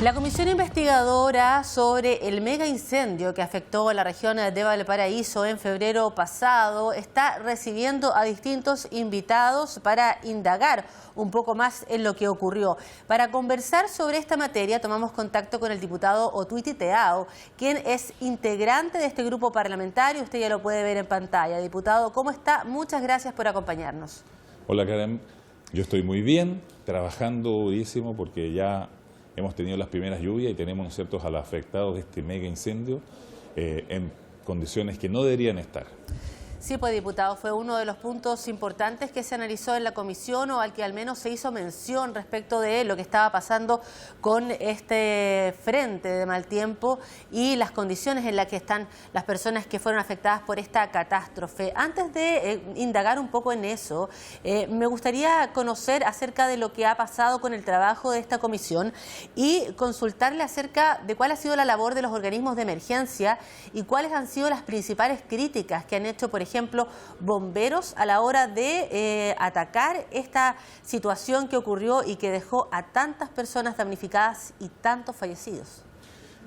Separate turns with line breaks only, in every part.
La comisión investigadora sobre el mega incendio que afectó a la región de Valparaíso en febrero pasado está recibiendo a distintos invitados para indagar un poco más en lo que ocurrió. Para conversar sobre esta materia tomamos contacto con el diputado Otuiti Teao, quien es integrante de este grupo parlamentario. Usted ya lo puede ver en pantalla. Diputado, ¿cómo está? Muchas gracias por acompañarnos.
Hola Karen, yo estoy muy bien, trabajando durísimo porque ya hemos tenido las primeras lluvias y tenemos, ¿no es cierto?, a los afectados de este mega incendio en condiciones que no deberían estar.
Sí, pues diputado, fue uno de los puntos importantes que se analizó en la comisión, o al que al menos se hizo mención respecto de lo que estaba pasando con este frente de mal tiempo y las condiciones en las que están las personas que fueron afectadas por esta catástrofe. Antes de indagar un poco en eso, me gustaría conocer acerca de lo que ha pasado con el trabajo de esta comisión y consultarle acerca de cuál ha sido la labor de los organismos de emergencia y cuáles han sido las principales críticas que han hecho, por ejemplo, bomberos a la hora de atacar esta situación que ocurrió y que dejó a tantas personas damnificadas y tantos fallecidos.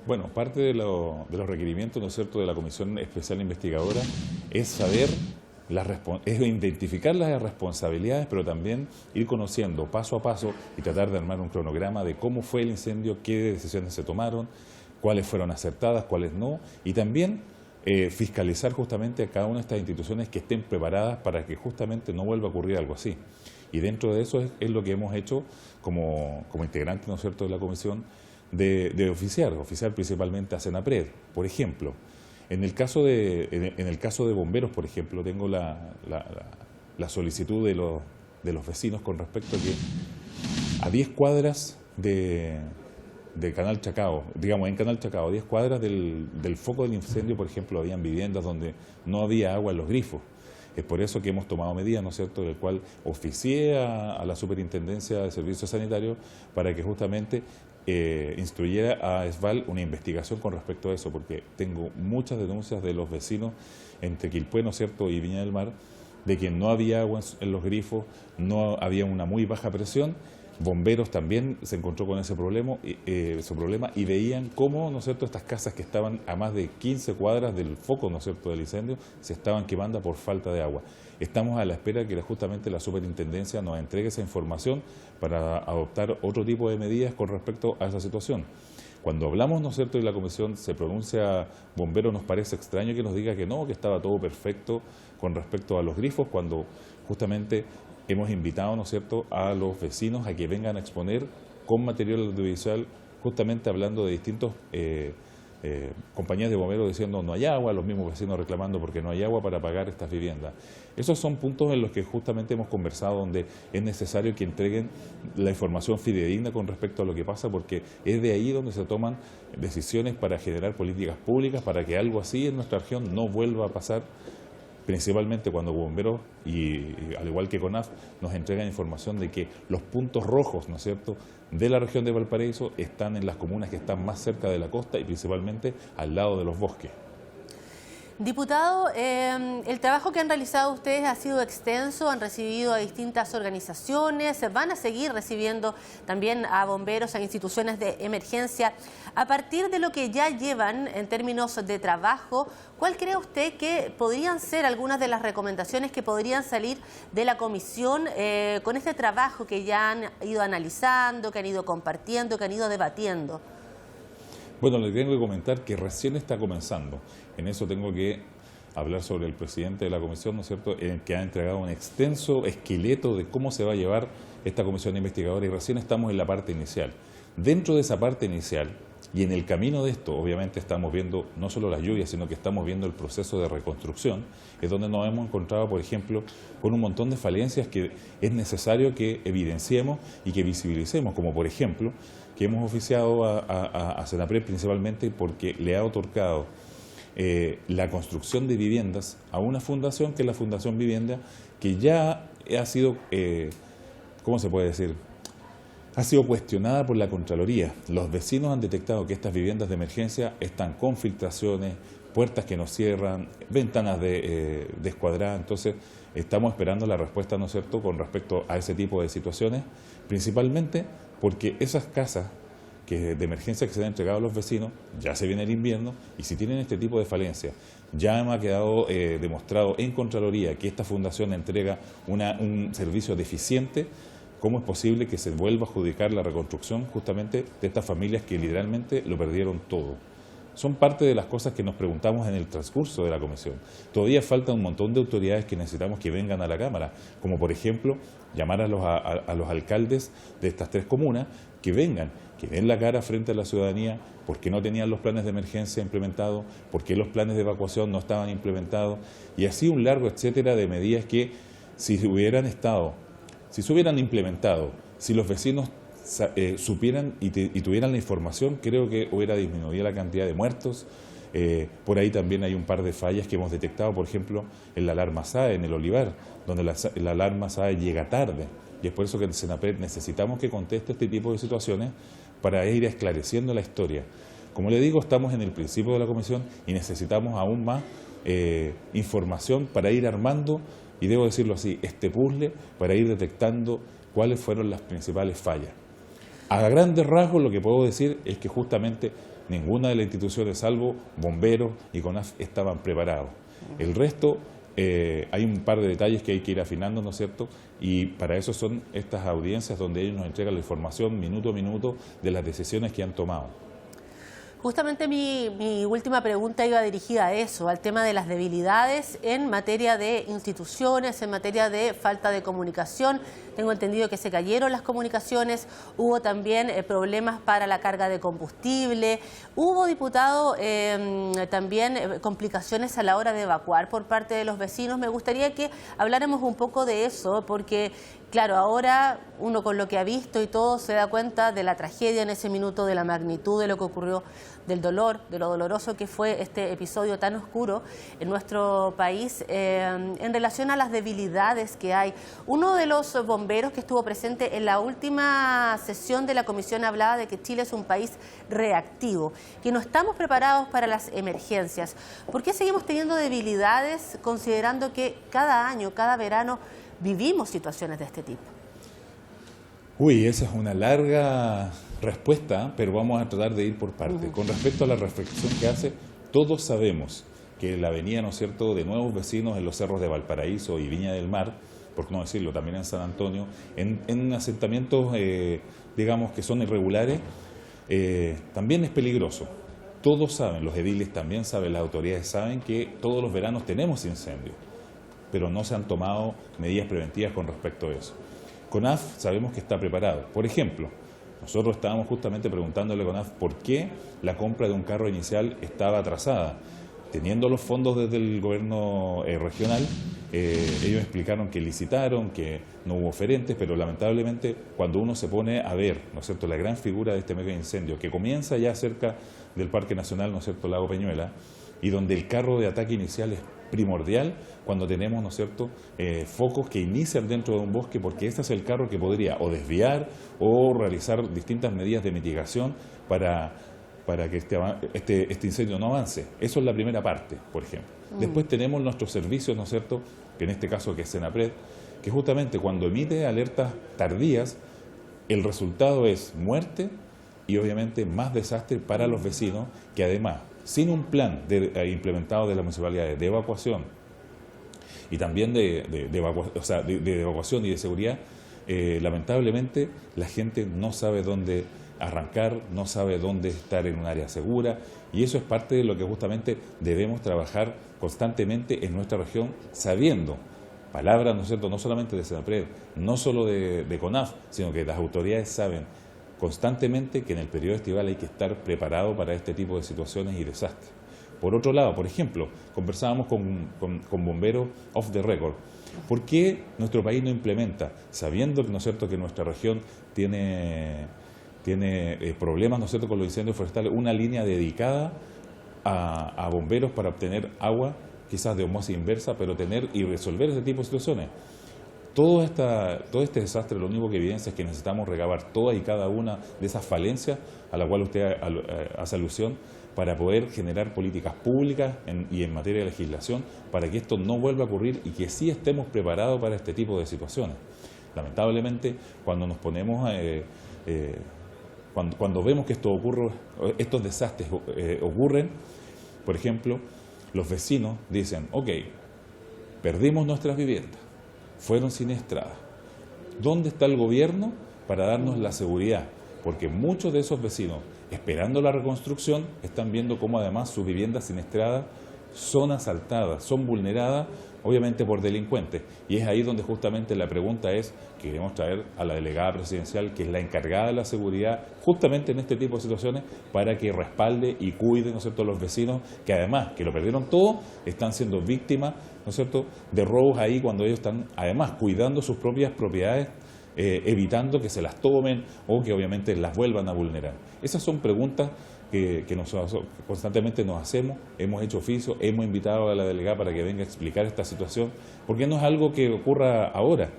Bueno, parte de los requerimientos, ¿no es cierto?, de la Comisión Especial Investigadora es saber, es identificar las responsabilidades, pero también ir conociendo paso a paso y tratar de armar un cronograma de cómo fue el incendio, qué decisiones se tomaron, cuáles fueron acertadas, cuáles no, y también fiscalizar justamente a cada una de estas instituciones que estén preparadas para que justamente no vuelva a ocurrir algo así. Y dentro de eso es lo que hemos hecho como integrantes, ¿no es cierto?, de la comisión de oficiar principalmente a Senapred. Por ejemplo, en el caso de bomberos, por ejemplo, tengo la solicitud de los vecinos con respecto a que a 10 cuadras de Canal Chacao, digamos en Canal Chacao, 10 cuadras del foco del incendio, por ejemplo, habían viviendas donde no había agua en los grifos. Es por eso que hemos tomado medidas, ¿no es cierto?, del cual oficié a la Superintendencia de Servicios Sanitarios para que justamente instruyera a ESVAL una investigación con respecto a eso, porque tengo muchas denuncias de los vecinos entre Quilpué, ¿no es cierto?, y Viña del Mar, de que no había agua en los grifos, no había una muy baja presión. Bomberos también se encontró con ese problema y veían cómo, ¿no es cierto?, estas casas que estaban a más de 15 cuadras del foco, ¿no es cierto?, del incendio, se estaban quemando por falta de agua. Estamos a la espera que justamente la Superintendencia nos entregue esa información para adoptar otro tipo de medidas con respecto a esa situación. Cuando hablamos, ¿no es cierto?, y la comisión se pronuncia bombero, nos parece extraño que nos diga que no, que estaba todo perfecto con respecto a los grifos, cuando justamente hemos invitado, ¿no es cierto?, a los vecinos a que vengan a exponer con material audiovisual, justamente hablando de distintos compañías de bomberos diciendo no hay agua, los mismos vecinos reclamando porque no hay agua para pagar estas viviendas. Esos son puntos en los que justamente hemos conversado, donde es necesario que entreguen la información fidedigna con respecto a lo que pasa, porque es de ahí donde se toman decisiones para generar políticas públicas, para que algo así en nuestra región no vuelva a pasar, principalmente cuando bomberos y al igual que CONAF nos entregan información de que los puntos rojos, ¿no es cierto?, de la región de Valparaíso están en las comunas que están más cerca de la costa y principalmente al lado de los bosques.
Diputado, el trabajo que han realizado ustedes ha sido extenso, han recibido a distintas organizaciones, van a seguir recibiendo también a bomberos, a instituciones de emergencia. A partir de lo que ya llevan en términos de trabajo, ¿cuál cree usted que podrían ser algunas de las recomendaciones que podrían salir de la comisión con este trabajo que ya han ido analizando, que han ido compartiendo, que han ido debatiendo?
Bueno, le tengo que comentar que recién está comenzando. En eso tengo que hablar sobre el presidente de la comisión, ¿no es cierto?, en el que ha entregado un extenso esqueleto de cómo se va a llevar esta comisión investigadora y recién estamos en la parte inicial. Dentro de esa parte inicial y en el camino de esto, obviamente estamos viendo no solo las lluvias, sino que estamos viendo el proceso de reconstrucción, es donde nos hemos encontrado, por ejemplo, con un montón de falencias que es necesario que evidenciemos y que visibilicemos, como por ejemplo, que hemos oficiado a Senapred principalmente porque le ha otorgado la construcción de viviendas a una fundación, que es la Fundación Vivienda, que ya ha sido, ¿cómo se puede decir?, ha sido cuestionada por la Contraloría. Los vecinos han detectado que estas viviendas de emergencia están con filtraciones, puertas que no cierran, ventanas descuadradas. Entonces, estamos esperando la respuesta, ¿no es cierto?, con respecto a ese tipo de situaciones, principalmente porque esas casas de emergencia que se han entregado a los vecinos, ya se viene el invierno, y si tienen este tipo de falencias, ya me ha quedado demostrado en Contraloría que esta fundación entrega un servicio deficiente. ¿Cómo es posible que se vuelva a adjudicar la reconstrucción justamente de estas familias que literalmente lo perdieron todo? Son parte de las cosas que nos preguntamos en el transcurso de la comisión. Todavía falta un montón de autoridades que necesitamos que vengan a la Cámara, como por ejemplo llamar a los alcaldes de estas 3 comunas que vengan, que den la cara frente a la ciudadanía, por qué no tenían los planes de emergencia implementados, por qué los planes de evacuación no estaban implementados, y así un largo etcétera de medidas que si se hubieran implementado, si los vecinos supieran y tuvieran la información, creo que hubiera disminuido la cantidad de muertos. Por ahí también hay un par de fallas que hemos detectado, por ejemplo, en la alarma SAE, en el Olivar, donde la alarma SAE llega tarde. Y es por eso que en el Senapred necesitamos que conteste este tipo de situaciones para ir esclareciendo la historia. Como le digo, estamos en el principio de la comisión y necesitamos aún más información para ir armando, y debo decirlo así, este puzzle para ir detectando cuáles fueron las principales fallas. A grandes rasgos lo que puedo decir es que justamente ninguna de las instituciones, salvo bomberos y CONAF, estaban preparados. El resto, hay un par de detalles que hay que ir afinando, ¿no es cierto? Y para eso son estas audiencias donde ellos nos entregan la información minuto a minuto de las decisiones que han tomado.
Justamente mi última pregunta iba dirigida a eso, al tema de las debilidades en materia de instituciones, en materia de falta de comunicación. Tengo entendido que se cayeron las comunicaciones, hubo también problemas para la carga de combustible, hubo, diputado, también complicaciones a la hora de evacuar por parte de los vecinos. Me gustaría que habláramos un poco de eso, porque claro, ahora uno con lo que ha visto y todo se da cuenta de la tragedia en ese minuto, de la magnitud de lo que ocurrió, del dolor, de lo doloroso que fue este episodio tan oscuro en nuestro país, en relación a las debilidades que hay. Uno de los bomberos que estuvo presente en la última sesión de la comisión hablaba de que Chile es un país reactivo, que no estamos preparados para las emergencias. ¿Por qué seguimos teniendo debilidades considerando que cada año, cada verano, vivimos situaciones de este tipo?
Uy, esa es una larga respuesta, pero vamos a tratar de ir por partes. Con respecto a la reflexión que hace, todos sabemos que la venida, ¿no es cierto?, de nuevos vecinos en los cerros de Valparaíso y Viña del Mar, por no decirlo, también en San Antonio, en asentamientos, digamos, que son irregulares, también es peligroso. Todos saben, los ediles también saben, las autoridades saben que todos los veranos tenemos incendios, pero no se han tomado medidas preventivas con respecto a eso. CONAF sabemos que está preparado. Por ejemplo, nosotros estábamos justamente preguntándole a CONAF por qué la compra de un carro inicial estaba atrasada. Teniendo los fondos desde el gobierno regional, ellos explicaron que licitaron, que no hubo oferentes, pero lamentablemente cuando uno se pone a ver, ¿no es cierto?, la gran figura de este mega incendio que comienza ya cerca del Parque Nacional, ¿no es cierto?, Lago Peñuela, y donde el carro de ataque inicial es primordial cuando tenemos, ¿no es cierto?, focos que inician dentro de un bosque, porque este es el carro que podría o desviar o realizar distintas medidas de mitigación para que este incendio no avance. Eso es la primera parte, por ejemplo. Después tenemos nuestros servicios, ¿no es cierto?, que en este caso que es Senapred, que justamente cuando emite alertas tardías, el resultado es muerte y obviamente más desastre para los vecinos, que además, sin un plan implementado de las municipalidades de evacuación y también de evacuación y de seguridad, lamentablemente la gente no sabe dónde arrancar, no sabe dónde estar en un área segura, y eso es parte de lo que justamente debemos trabajar constantemente en nuestra región, sabiendo palabras, ¿no es cierto?, no solamente de Senapred, no solo de CONAF, sino que las autoridades saben constantemente que en el periodo estival hay que estar preparado para este tipo de situaciones y desastres. Por otro lado, por ejemplo, conversábamos con bomberos off the record. ¿Por qué nuestro país no implementa, sabiendo, ¿no es cierto?, que nuestra región tiene problemas, ¿no es cierto?, con los incendios forestales, una línea dedicada a bomberos para obtener agua, quizás de osmosis inversa, pero tener y resolver ese tipo de situaciones? Todo este desastre lo único que evidencia es que necesitamos recabar todas y cada una de esas falencias a la cual usted hace alusión, para poder generar políticas públicas y en materia de legislación para que esto no vuelva a ocurrir y que sí estemos preparados para este tipo de situaciones. Lamentablemente, cuando nos ponemos cuando vemos que estos desastres ocurren, por ejemplo, los vecinos dicen, ok, perdimos nuestras viviendas, fueron siniestradas. ¿Dónde está el gobierno para darnos la seguridad? Porque muchos de esos vecinos, esperando la reconstrucción, están viendo cómo además sus viviendas siniestradas son asaltadas, son vulneradas, obviamente por delincuentes. Y es ahí donde justamente la pregunta es, que queremos traer a la delegada presidencial, que es la encargada de la seguridad, justamente en este tipo de situaciones, para que respalde y cuide, ¿no es cierto?, a los vecinos, que además, que lo perdieron todo, están siendo víctimas, ¿no es cierto?, de robos ahí cuando ellos están, además, cuidando sus propias propiedades, evitando que se las tomen o que obviamente las vuelvan a vulnerar. Esas son preguntas que constantemente nos hacemos, hemos hecho oficio, hemos invitado a la delegada para que venga a explicar esta situación, porque no es algo que ocurra ahora,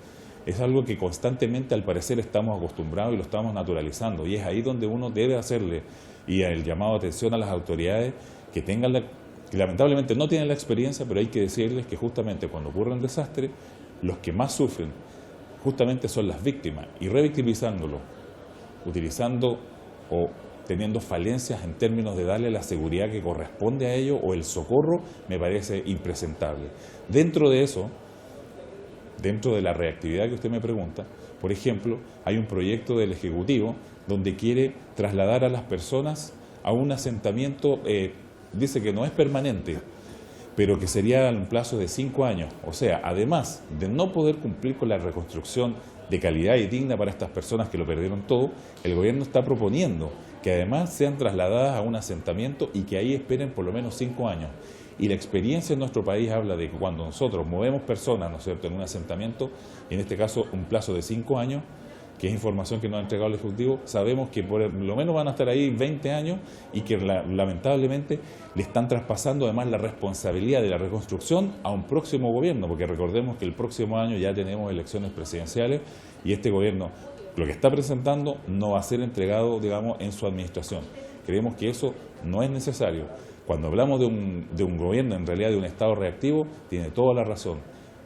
es algo que constantemente al parecer estamos acostumbrados y lo estamos naturalizando, y es ahí donde uno debe hacerle y el llamado de atención a las autoridades que tengan que lamentablemente no tienen la experiencia, pero hay que decirles que justamente cuando ocurre un desastre, los que más sufren justamente son las víctimas, y revictimizándolo, utilizando o teniendo falencias en términos de darle la seguridad que corresponde a ello o el socorro, me parece impresentable. Dentro de eso, dentro de la reactividad que usted me pregunta, por ejemplo, hay un proyecto del Ejecutivo donde quiere trasladar a las personas a un asentamiento, dice que no es permanente, pero que sería en un plazo de 5 años. O sea, además de no poder cumplir con la reconstrucción de calidad y digna para estas personas que lo perdieron todo, el gobierno está proponiendo que además sean trasladadas a un asentamiento y que ahí esperen por lo menos 5 años. Y la experiencia en nuestro país habla de que cuando nosotros movemos personas, ¿no es cierto?, en un asentamiento, y en este caso un plazo de 5 años, que es información que nos ha entregado el Ejecutivo, sabemos que por lo menos van a estar ahí 20 años y que lamentablemente le están traspasando además la responsabilidad de la reconstrucción a un próximo gobierno, porque recordemos que el próximo año ya tenemos elecciones presidenciales y este gobierno, lo que está presentando, no va a ser entregado, digamos, en su administración. Creemos que eso no es necesario. Cuando hablamos de un gobierno, en realidad de un Estado reactivo, tiene toda la razón.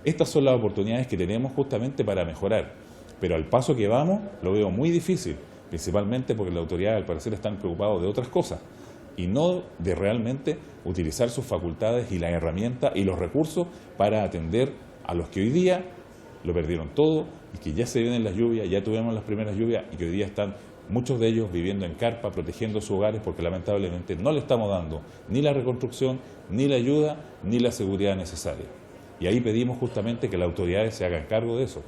Estas son las oportunidades que tenemos justamente para mejorar. Pero al paso que vamos, lo veo muy difícil, principalmente porque las autoridades al parecer están preocupados de otras cosas y no de realmente utilizar sus facultades y las herramientas y los recursos para atender a los que hoy día lo perdieron todo y que ya se vienen las lluvias, ya tuvimos las primeras lluvias y que hoy día están muchos de ellos viviendo en carpa, protegiendo sus hogares porque lamentablemente no le estamos dando ni la reconstrucción, ni la ayuda, ni la seguridad necesaria. Y ahí pedimos justamente que las autoridades se hagan cargo de eso.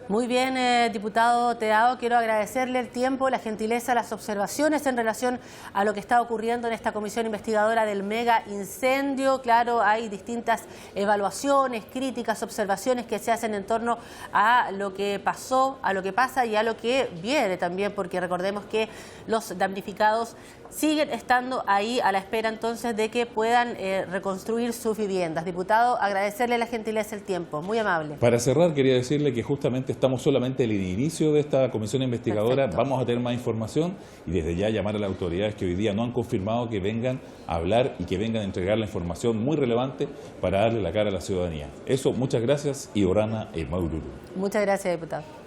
Muy bien, diputado Teao, quiero agradecerle el tiempo, la gentileza, las observaciones en relación a lo que está ocurriendo en esta comisión investigadora del mega incendio. Claro, hay distintas evaluaciones, críticas, observaciones que se hacen en torno a lo que pasó, a lo que pasa y a lo que viene también, porque recordemos que los damnificados siguen estando ahí a la espera entonces de que puedan reconstruir sus viviendas. Diputado, agradecerle la gentileza, el tiempo, muy amable.
Para cerrar, quería decirle que justamente estamos solamente en el inicio de esta comisión investigadora. Perfecto. Vamos a tener más información y desde ya llamar a las autoridades que hoy día no han confirmado que vengan a hablar y que vengan a entregar la información muy relevante para darle la cara a la ciudadanía. Eso, muchas gracias y orana e maururu.
Muchas gracias, diputado.